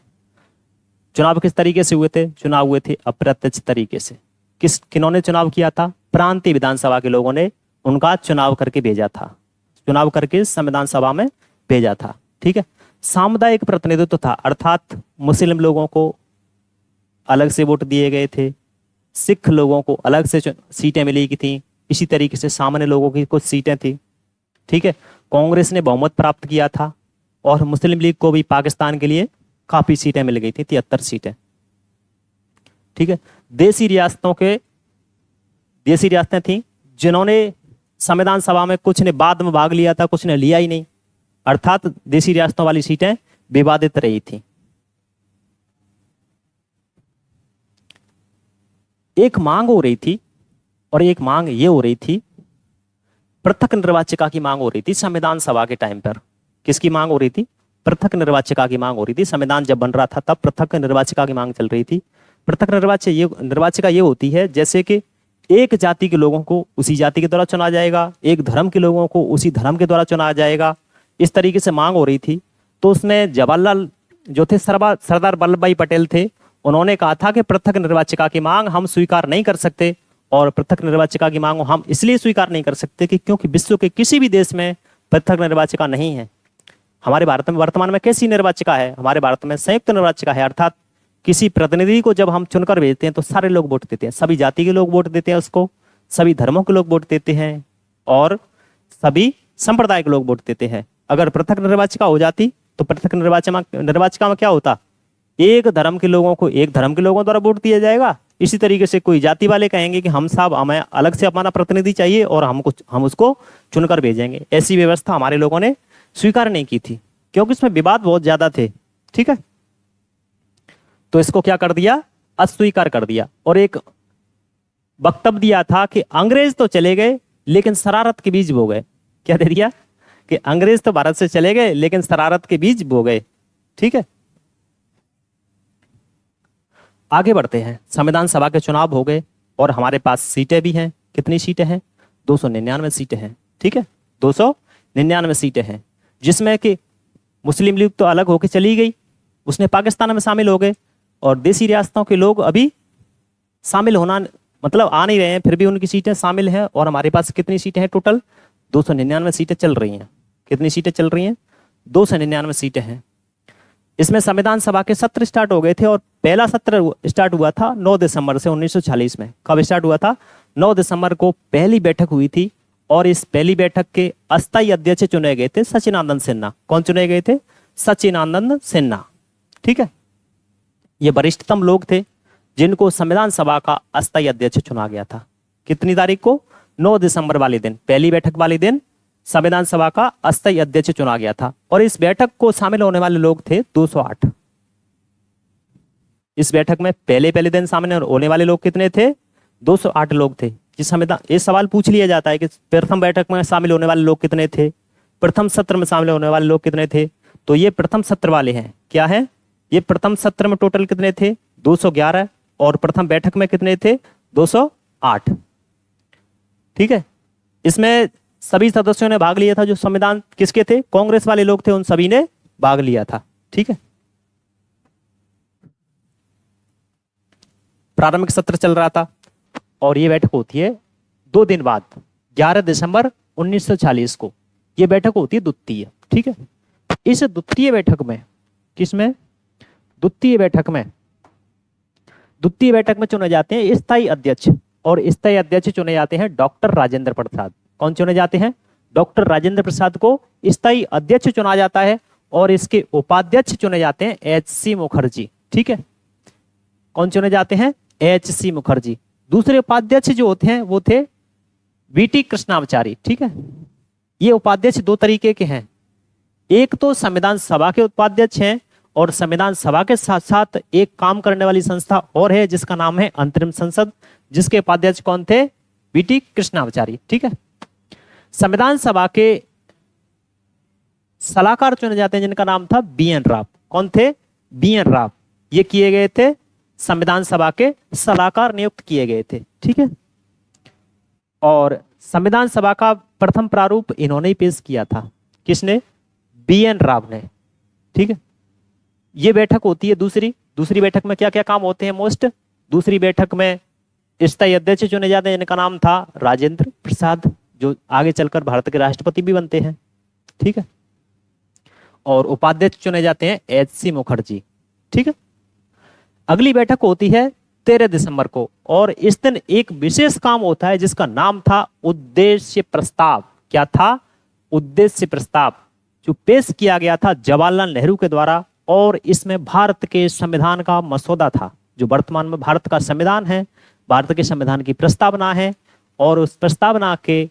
चुनाव किस तरीके से हुए थे? चुनाव हुए थे अप्रत्यक्ष तरीके से। किन्होंने चुनाव किया था? प्रांतीय विधानसभा के लोगों ने उनका चुनाव करके भेजा था। चुनाव करके संविधान सभा में भेजा था। ठीक है। सामुदायिक प्रतिनिधित्व था, अर्थात मुस्लिम लोगों को अलग से वोट दिए गए थे, सिख लोगों को अलग से सीटें मिली की थी, इसी तरीके से सामान्य लोगों की कुछ सीटें थी। ठीक है। कांग्रेस ने बहुमत प्राप्त किया था और मुस्लिम लीग को भी पाकिस्तान के लिए काफी सीटें मिल गई थी, 73 सीटें। ठीक है। देसी रियासतें थी जिन्होंने संविधान सभा में कुछ ने बाद में भाग लिया था, कुछ ने लिया ही नहीं। अर्थात देसी रियासतों वाली सीटें विवादित रही थी। एक मांग हो रही थी और एक मांग ये हो रही थी, पृथक निर्वाचिका की मांग हो रही थी संविधान सभा के टाइम पर। किसकी मांग हो रही थी? पृथक निर्वाचिका की मांग हो रही थी। संविधान जब बन रहा था तब पृथक निर्वाचिका की मांग चल रही थी। पृथक निर्वाचिका ये होती है जैसे कि एक जाति के लोगों को उसी जाति के द्वारा चुना जाएगा, एक धर्म के लोगों को उसी धर्म के द्वारा चुना जाएगा। इस तरीके से मांग हो रही थी। तो उसमें जवाहरलाल जो थे, सरदार वल्लभ भाई पटेल थे, उन्होंने कहा था कि पृथक निर्वाचिका की मांग हम स्वीकार नहीं कर सकते। और पृथक निर्वाचिका की मांग हम इसलिए स्वीकार नहीं कर सकते कि क्योंकि विश्व के किसी भी देश में पृथक निर्वाचिका नहीं है। हमारे भारत में वर्तमान में कैसी निर्वाचिका है? हमारे भारत में संयुक्त निर्वाचिका है। अर्थात किसी प्रतिनिधि को जब हम चुनकर भेजते हैं तो सारे लोग वोट देते हैं, सभी जाति के लोग वोट देते हैं उसको, सभी धर्मों के लोग वोट देते हैं और सभी संप्रदाय के लोग वोट देते हैं। अगर पृथक निर्वाचिका हो जाती तो पृथक निर्वाचिका में क्या होता? एक धर्म के लोगों को एक धर्म के लोगों द्वारा वोट दिया जाएगा। इसी तरीके से कोई जाति वाले कहेंगे कि हम साहब हमें अलग से अपना प्रतिनिधि चाहिए और हम उसको चुनकर भेजेंगे। ऐसी व्यवस्था हमारे लोगों ने स्वीकार नहीं की थी क्योंकि इसमें विवाद बहुत ज्यादा थे। ठीक है। तो इसको क्या कर दिया? अस्वीकार कर दिया और एक वक्तव्य दिया था कि अंग्रेज तो चले गए लेकिन शरारत के बीज बो गए। क्या दे दिया? कि अंग्रेज तो भारत से चले गए लेकिन शरारत के बीज बो गए। ठीक है। आगे बढ़ते हैं। संविधान सभा के चुनाव हो गए और हमारे पास सीटें भी हैं। कितनी सीटें हैं? 299 सीटें हैं। ठीक है। 299 सीटें हैं जिसमें कि मुस्लिम लीग तो अलग होकर चली गई, उसने पाकिस्तान में शामिल हो गए और देसी रियासतों के लोग अभी शामिल होना मतलब आ नहीं रहे हैं, फिर भी उनकी सीटें शामिल हैं। और हमारे पास कितनी सीटें हैं? टोटल 299 सीटें चल रही हैं। कितनी सीटें चल रही हैं? 299 सीटें हैं। इसमें संविधान सभा के सत्र स्टार्ट हो गए थे और पहला सत्र स्टार्ट हुआ था 9 दिसंबर से 1940 में। कब स्टार्ट हुआ था? 9 दिसंबर को पहली बैठक हुई थी और इस पहली बैठक के अस्थायी अध्यक्ष चुने गए थे सचिदानंद सिन्हा। कौन चुने गए थे? सचिदानंद सिन्हा। ठीक है, ये वरिष्ठतम लोग थे जिनको संविधान सभा का अस्थायी अध्यक्ष चुना गया था। कितनी तारीख को? 9 दिसंबर वाले दिन, पहली बैठक वाले दिन संविधान सभा का अस्थायी अध्यक्ष चुना गया था। और इस बैठक को शामिल होने वाले लोग थे 208। इस बैठक में पहले दिन शामिल होने वाले लोग कितने थे? 208 लोग थे। जिस संविधान, ये सवाल पूछ लिया जाता है कि प्रथम बैठक में शामिल होने वाले लोग कितने थे, प्रथम सत्र में शामिल होने वाले लोग कितने थे, तो ये प्रथम सत्र वाले हैं। क्या है? ये प्रथम सत्र में टोटल कितने थे? 211। और प्रथम बैठक में कितने थे? 208। ठीक है, इसमें सभी सदस्यों ने भाग लिया था। जो संविधान किसके थे? कांग्रेस वाले लोग थे, उन सभी ने भाग लिया था। ठीक है, प्रारंभिक सत्र चल रहा था और ये बैठक होती है 2 दिन बाद, 11 दिसंबर 1940 को। ये बैठक होती है द्वितीय। ठीक है, इस द्वितीय बैठक में, किसमें? द्वितीय बैठक में चुने जाते हैं स्थायी अध्यक्ष, और स्थायी अध्यक्ष चुने जाते हैं डॉक्टर राजेंद्र प्रसाद। कौन चुने जाते हैं? डॉक्टर राजेंद्र प्रसाद को स्थायी अध्यक्ष चुना जाता है और इसके उपाध्यक्ष चुने जाते हैं एच.सी. मुखर्जी। ठीक है, कौन चुने जाते हैं? एच.सी. मुखर्जी। दूसरे उपाध्यक्ष जो होते हैं वो थे वी.टी. कृष्णाचारी। ठीक है, ये उपाध्यक्ष 2 तरीके के हैं। एक तो संविधान सभा के उपाध्यक्ष हैं और संविधान सभा के साथ साथ एक काम करने वाली संस्था और है जिसका नाम है अंतरिम संसद, जिसके उपाध्यक्ष कौन थे? वी.टी. कृष्णाचारी। ठीक है, संविधान सभा के सलाहकार चुने जाते हैं जिनका नाम था बी.एन. राव। कौन थे? बी.एन. राव। ये किए गए थे संविधान सभा के सलाहकार, नियुक्त किए गए थे। ठीक है, और संविधान सभा का प्रथम प्रारूप इन्होंने ही पेश किया था। किसने? बी.एन. राव ने। ठीक है, ये बैठक होती है दूसरी बैठक में क्या क्या काम होते हैं? मोस्ट दूसरी बैठक में स्थायी अध्यक्ष चुने जाते हैं जिनका नाम था राजेंद्र प्रसाद, जो आगे चलकर भारत के राष्ट्रपति भी बनते हैं। ठीक है, और उपाध्यक्ष चुने जाते हैं एच.सी. मुखर्जी। ठीक है, अगली बैठक होती है 13 दिसंबर को और इस दिन एक विशेष काम होता है जिसका नाम था उद्देश्य प्रस्ताव। क्या था? उद्देश्य प्रस्ताव, जो पेश किया गया था जवाहरलाल नेहरू के द्वारा, और इसमें भारत के संविधान का मसौदा था। जो वर्तमान में भारत का संविधान है, भारत के संविधान की प्रस्तावना है, और उस प्रस्तावना के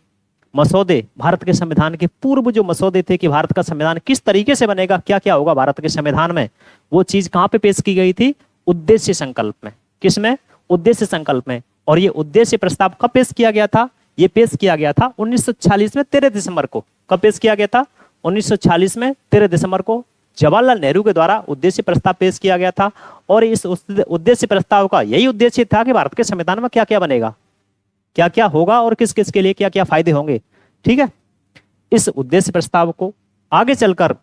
मसौदे, भारत के संविधान के पूर्व जो मसौदे थे कि भारत का संविधान किस तरीके से बनेगा, क्या क्या होगा भारत के संविधान में, वो चीज कहां पे पेश की गई थी? उद्देश्य संकल्प में। किसमें? उद्देश्य संकल्प में। और ये उद्देश्य प्रस्ताव कब पेश किया गया था? ये पेश किया गया था 1946 में 13 दिसंबर को। कब पेश किया गया था? 1946 में 13 दिसंबर को जवाहरलाल नेहरू के द्वारा उद्देश्य प्रस्ताव पेश किया गया था। और इस उद्देश्य प्रस्ताव का यही उद्देश्य था कि भारत के संविधान में क्या क्या बनेगा, क्या क्या होगा और किस किस के लिए क्या क्या फायदे होंगे। ठीक है, इस उद्देश्य प्रस्ताव को आगे चलकर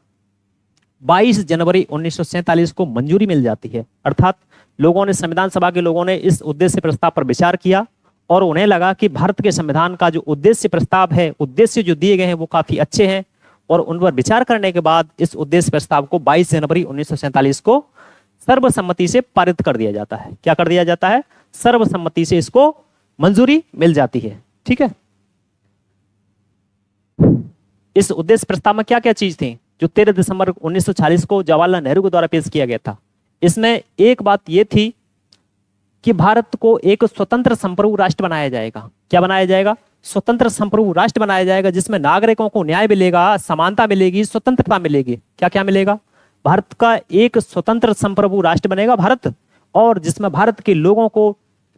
22 जनवरी 1947 को मंजूरी मिल जाती है। अर्थात लोगों ने, संविधान सभा के लोगों ने इस उद्देश्य प्रस्ताव पर विचार किया और उन्हें लगा कि भारत के संविधान का जो उद्देश्य प्रस्ताव है, उद्देश्य जो दिए गए हैं वो काफी अच्छे हैं, और उन पर विचार करने के बाद इस उद्देश्य प्रस्ताव को 22 जनवरी 1947 को सर्वसम्मति से पारित कर दिया जाता है। क्या कर दिया जाता है? सर्वसम्मति से इसको मंजूरी मिल जाती है। ठीक है, इस उद्देश्य प्रस्ताव में क्या क्या चीज थी जो 13 दिसंबर 1940 को जवाहरलाल नेहरू के द्वारा पेश किया गया था? इसमें एक बात यह थी कि भारत को एक स्वतंत्र संप्रभु राष्ट्र बनाया जाएगा। क्या बनाया जाएगा? स्वतंत्र संप्रभु राष्ट्र बनाया जाएगा, जिसमें नागरिकों को न्याय मिलेगा, समानता मिलेगी, स्वतंत्रता मिलेगी। क्या क्या मिलेगा? भारत का एक स्वतंत्र संप्रभु राष्ट्र बनेगा भारत, और जिसमें भारत के लोगों को,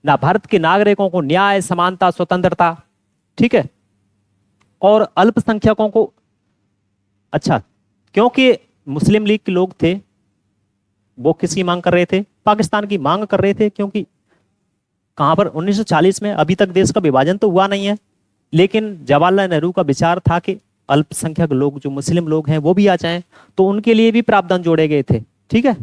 भारत के नागरिकों को न्याय, समानता, स्वतंत्रता। ठीक है, और अल्पसंख्यकों को, अच्छा, क्योंकि मुस्लिम लीग के लोग थे, वो किसकी मांग कर रहे थे? पाकिस्तान की मांग कर रहे थे, क्योंकि कहां पर 1940 में अभी तक देश का विभाजन तो हुआ नहीं है, लेकिन जवाहरलाल नेहरू का विचार था कि अल्पसंख्यक लोग, जो मुस्लिम लोग हैं, वो भी आ जाएं, तो उनके लिए भी प्रावधान जोड़े गए थे। ठीक है,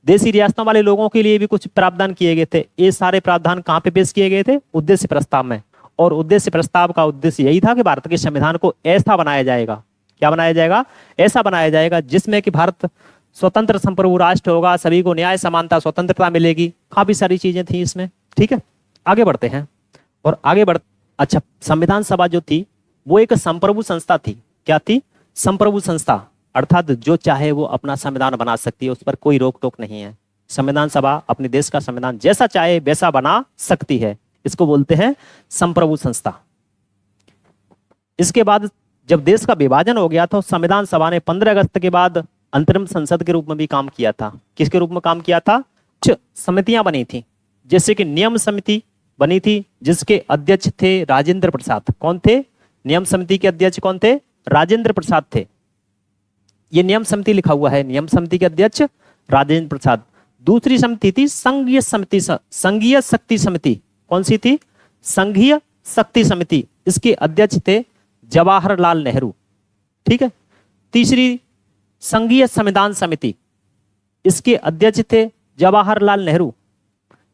देशी रियासतों वाले लोगों के लिए भी कुछ प्रावधान किए गए थे। ये सारे प्रावधान कहां पे पेश किए गए थे? उद्देश्य प्रस्ताव में। और उद्देश्य प्रस्ताव का उद्देश्य यही था कि भारत के संविधान को ऐसा बनाया जाएगा, क्या बनाया जाएगा? ऐसा बनाया जाएगा जिसमें कि भारत स्वतंत्र संप्रभु राष्ट्र होगा, सभी को न्याय समानता स्वतंत्रता मिलेगी, काफी सारी चीजें थी इसमें। ठीक है, आगे बढ़ते हैं। और आगे बढ़ अच्छा, संविधान सभा जो थी वो एक संप्रभु संस्था थी। क्या थी? संप्रभु संस्था, अर्थात जो चाहे वो अपना संविधान बना सकती है, उस पर कोई रोक टोक नहीं है। संविधान सभा अपने देश का संविधान जैसा चाहे वैसा बना सकती है, इसको बोलते हैं संप्रभु संस्था। इसके बाद जब देश का विभाजन हो गया था, संविधान सभा ने 15 अगस्त के बाद अंतरिम संसद के रूप में भी काम किया था। किसके रूप में काम किया था? कुछ समितियां बनी थी, जैसे कि नियम समिति बनी थी जिसके अध्यक्ष थे राजेंद्र प्रसाद। कौन थे? नियम समिति के अध्यक्ष कौन थे? राजेंद्र प्रसाद थे। ये नियम समिति लिखा हुआ है, नियम समिति के अध्यक्ष राजेंद्र प्रसाद। दूसरी समिति थी संघीय समिति, संघीय शक्ति समिति। कौन सी थी? संघीय शक्ति समिति। इसके अध्यक्ष थे जवाहरलाल नेहरू। ठीक है। तीसरी संघीय संविधान समिति, इसके अध्यक्ष थे जवाहरलाल नेहरू।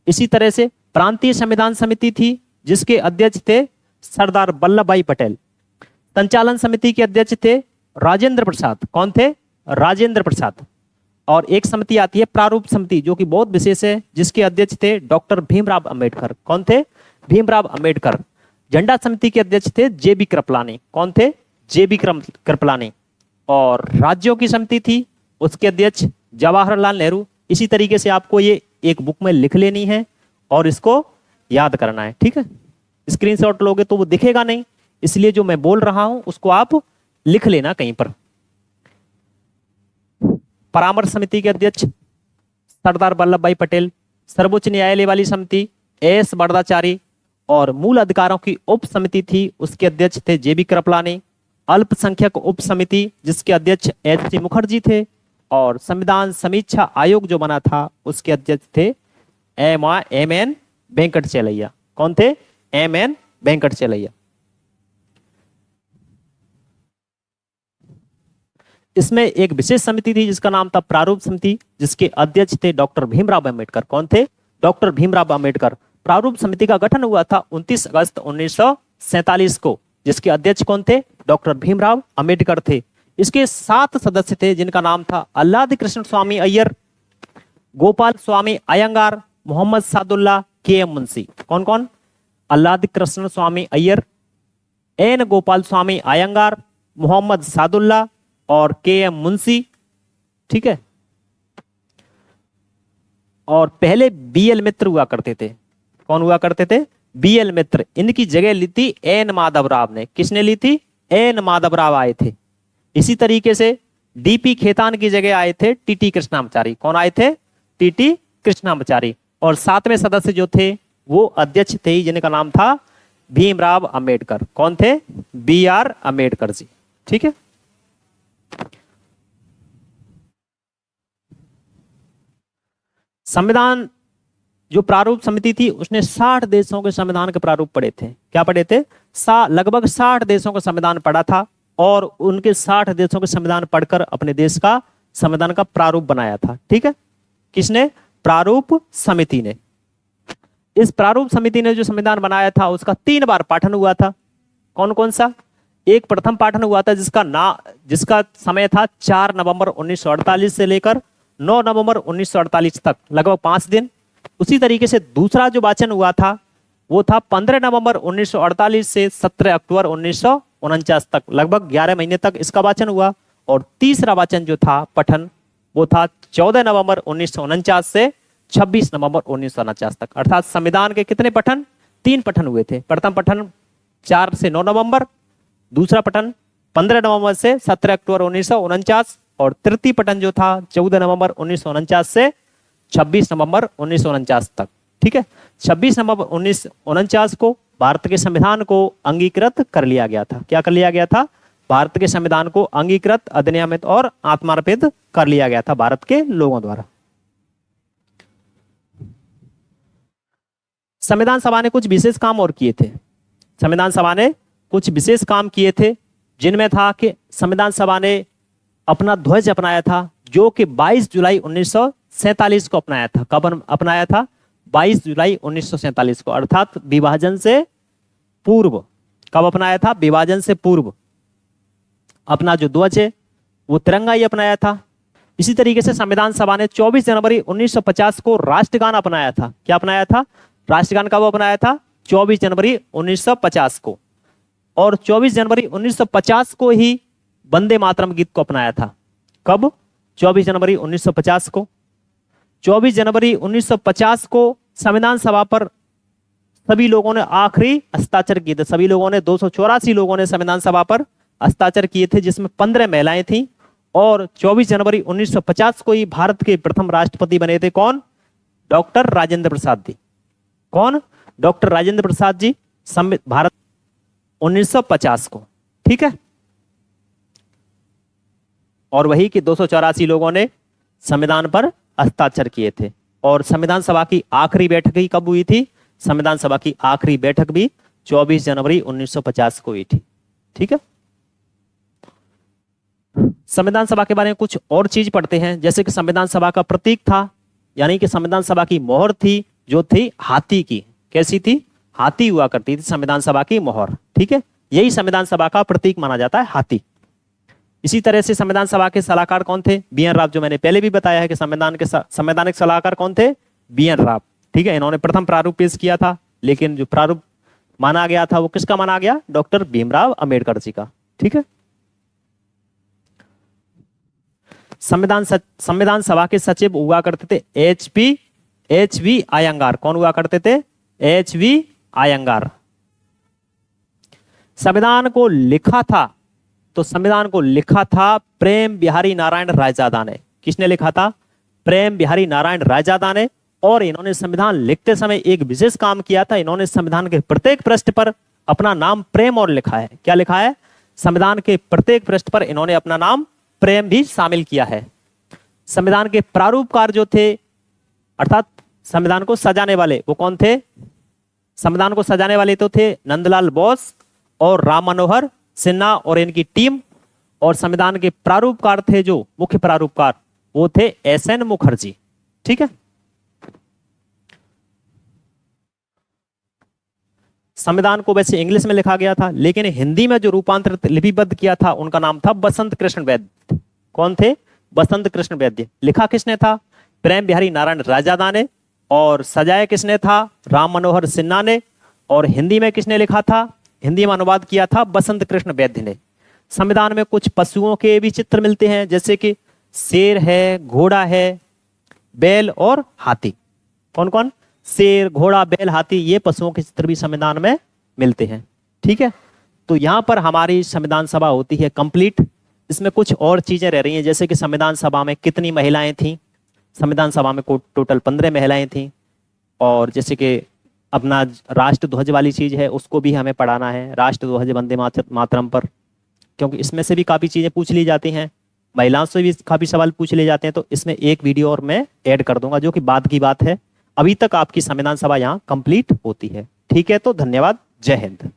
इसी तरह से प्रांतीय संविधान समिति थी जिसके अध्यक्ष थे सरदार वल्लभ भाई पटेल। संचालन समिति के अध्यक्ष थे राजेंद्र प्रसाद। कौन थे? राजेंद्र प्रसाद। और एक समिति आती है प्रारूप समिति, जो कि बहुत विशेष है, जिसके अध्यक्ष थे डॉक्टर भीमराव अंबेडकर। कौन थे? भीमराव अंबेडकर। झंडा समिति के अध्यक्ष थे जेबी कृपलानी। कौन थे? जेबी कृपलानी। और राज्यों की समिति थी, उसके अध्यक्ष जवाहरलाल नेहरू। इसी तरीके से आपको ये एक बुक में लिख लेनी है और इसको याद करना है। ठीक है, स्क्रीनशॉट लोगे तो वो दिखेगा नहीं, इसलिए जो मैं बोल रहा हूं उसको आप लिख लेना कहीं पर। परामर्श समिति के अध्यक्ष सरदार वल्लभ भाई पटेल। सर्वोच्च न्यायालय वाली समिति एस वरदाचारी। और मूल अधिकारों की उप समिति थी, उसके अध्यक्ष थे जेबी कृपलानी। अल्पसंख्यक उप समिति जिसके अध्यक्ष एच.सी. मुखर्जी थे। और संविधान समीक्षा आयोग जो बना था उसके अध्यक्ष थे एम.एन. वेंकटचलैया। कौन थे? एम.एन. वेंकटचलैया। इसमें एक विशेष समिति थी जिसका नाम था प्रारूप समिति, जिसके अध्यक्ष थे डॉक्टर भीमराव अंबेडकर। कौन थे? डॉक्टर भीमराव अंबेडकर। प्रारूप समिति का गठन हुआ था 29 अगस्त 1947 को, जिसके अध्यक्ष कौन थे? डॉक्टर भीमराव अंबेडकर थे। इसके 7 सदस्य थे जिनका नाम था अल्लादी कृष्ण स्वामी अय्यर, गोपाल स्वामी अयंगार, मोहम्मद सादुल्ला, के.एम. मुंशी। कौन कौन? अल्लादी कृष्ण स्वामी अय्यर, एन गोपाल स्वामी अयंगार, मोहम्मद सादुल्ला और के.एम. मुंशी। ठीक है। और पहले बी.एल. मित्र हुआ करते थे। कौन हुआ करते थे? बी.एल. मित्र। इनकी जगह ली थी एन माधवराव ने। किसने ली थी? एन माधवराव आए थे। इसी तरीके से डी.पी. खेतान की जगह आए थे टी.टी. कृष्णामाचारी। कौन आए थे? टी.टी. कृष्णामाचारी। और 7वें सदस्य जो थे वो अध्यक्ष थे जिनका नाम था भीमराव अंबेडकर। कौन थे? बी.आर. अंबेडकर जी। ठीक है। संविधान जो प्रारूप समिति थी उसने 60 देशों के संविधान के प्रारूप पढ़े थे। क्या पढ़े थे? लगभग 60 देशों का संविधान पढ़ा था और उनके 60 देशों के संविधान पढ़कर अपने देश का संविधान का प्रारूप बनाया था। ठीक है। किसने? प्रारूप समिति ने। इस प्रारूप समिति ने जो संविधान बनाया था उसका 3 बार पाठन हुआ था। कौन कौन सा? एक प्रथम पाठन हुआ था जिसका समय था 4 नवंबर 1948 से लेकर 9 नवंबर 1948 तक, लगभग 5 दिन। उसी तरीके से दूसरा जो वाचन हुआ था वो था 15 नवंबर 1948 से 17 अक्टूबर 1949 तक, लगभग 11 महीने तक इसका वाचन हुआ। और तीसरा वाचन जो था पठन वो था 14 नवंबर 1949 से 26 नवंबर 1949 तक। अर्थात संविधान के कितने पठन? 3 पठन हुए थे। प्रथम पठन 4 से 9 नवंबर, दूसरा पठन 15 नवंबर से 17 अक्टूबर 1949 और तृतीय पठन जो था 14 नवंबर 1949 से 26 नवंबर 1949 तक। ठीक है। 26 नवंबर 1949 को भारत के संविधान को अंगीकृत कर लिया गया था। क्या कर लिया गया था? भारत के संविधान को अंगीकृत, अधिनियमित और आत्मार्पित कर लिया गया था भारत के लोगों द्वारा। संविधान सभा ने कुछ विशेष काम और किए थे। संविधान सभा ने कुछ विशेष काम किए थे जिनमें था कि संविधान सभा ने अपना ध्वज अपनाया था, जो कि 22 जुलाई 1947 को अपनाया था। कब अपनाया था? 22 जुलाई 1947 को, अर्थात विभाजन से पूर्व। कब अपनाया था? विभाजन से पूर्व। अपना जो ध्वज है वो तिरंगा ही अपनाया था। इसी तरीके से संविधान सभा ने 24 जनवरी 1950 को राष्ट्रगान अपनाया था। क्या अपनाया था? राष्ट्रगान कब अपनाया था? 24 जनवरी 1950 को। और 24 जनवरी 1950 को ही वंदे मातरम गीत को अपनाया था। कब? 24 जनवरी 1950 को। 24 जनवरी 1950 को संविधान सभा पर सभी लोगों ने आखिरी हस्ताक्षर किए थे। सभी लोगों ने 284 लोगों ने संविधान सभा पर हस्ताक्षर किए थे, जिसमें 15 महिलाएं थीं। और 24 जनवरी 1950 को ही भारत के प्रथम राष्ट्रपति बने थे। कौन? डॉक्टर राजेंद्र प्रसाद जी। कौन? डॉक्टर राजेंद्र प्रसाद जी भारत 1950 को। ठीक है। और वही कि 284 लोगों ने संविधान पर हस्ताक्षर किए थे। और संविधान सभा की आखिरी बैठक ही कब हुई थी? संविधान सभा की आखिरी बैठक भी 24 जनवरी 1950 को हुई थी। ठीक है। संविधान सभा के बारे में कुछ और चीज पढ़ते हैं, जैसे कि संविधान सभा का प्रतीक था, यानी कि संविधान सभा की मोहर थी, जो थी हाथी की। कैसी थी? हाथी हुआ करती थी संविधान सभा की मोहर। ठीक है। यही संविधान सभा का प्रतीक माना जाता है, हाथी। इसी तरह से संविधान सभा के सलाहकार कौन थे? बी.एन. राव। जो मैंने पहले भी बताया है कि संवैधानिक सलाहकार कौन थे? बी.एन. राव। ठीक है। इन्होंने प्रथम प्रारूप पेश किया था, लेकिन जो प्रारूप माना गया था वो किसका माना गया? डॉक्टर भीमराव अंबेडकर जी का। ठीक है। संविधान सभा के सचिव हुआ करते थे एच.वी. अयंगार। कौन हुआ करते थे? एच.वी. अयंगार। संविधान को लिखा था, तो संविधान को लिखा था प्रेम बिहारी नारायण रायजादा ने। किसने लिखा था? प्रेम बिहारी नारायण रायजादा ने। और इन्होंने संविधान लिखते समय एक विशेष काम किया था। इन्होंने संविधान के प्रत्येक पृष्ठ पर अपना नाम प्रेम और लिखा है। क्या लिखा है? संविधान के प्रत्येक पृष्ठ पर इन्होंने अपना नाम प्रेम भी शामिल किया है। संविधान के प्रारूपकार जो थे, अर्थात संविधान को सजाने वाले, वो कौन थे? संविधान को सजाने वाले तो थे नंदलाल बोस और राम मनोहर सिन्हा और इनकी टीम। और संविधान के प्रारूपकार थे, जो मुख्य प्रारूपकार, वो थे एस.एन. मुखर्जी। ठीक है। संविधान को वैसे इंग्लिश में लिखा गया था, लेकिन हिंदी में जो रूपांतरित लिपिबद्ध किया था उनका नाम था बसंत कृष्ण वैद्य। कौन थे? बसंत कृष्ण वैद्य। लिखा किसने था? प्रेम बिहारी नारायण रायजादा ने। और सजाया किसने था? राम मनोहर सिन्हा ने। और हिंदी में किसने लिखा था? हिंदी में अनुवाद किया था बसंत कृष्ण वैद्य ने। संविधान में कुछ पशुओं के भी चित्र मिलते हैं, जैसे कि शेर है, घोड़ा है, बैल और हाथी। कौन कौन? शेर, घोड़ा, बैल, हाथी, ये पशुओं के चित्र भी संविधान में मिलते हैं। ठीक है। तो यहां पर हमारी संविधान सभा होती है कंप्लीट। इसमें कुछ और चीजें रह रही हैं, जैसे कि संविधान सभा में कितनी महिलाएं थीं। संविधान सभा में टोटल 15 महिलाएं थीं। और जैसे कि अपना राष्ट्र ध्वज वाली चीज है, उसको भी हमें पढ़ाना है, राष्ट्र ध्वज वंदे मातरम पर, क्योंकि इसमें से भी काफी चीजें पूछ ली जाती हैं, महिलाओं से भी काफी सवाल पूछ लिए जाते हैं। तो इसमें एक वीडियो और मैं ऐड कर दूंगा, जो कि बाद की बात है। अभी तक आपकी संविधान सभा यहाँ कंप्लीट होती है। ठीक है। तो धन्यवाद। जय हिंद।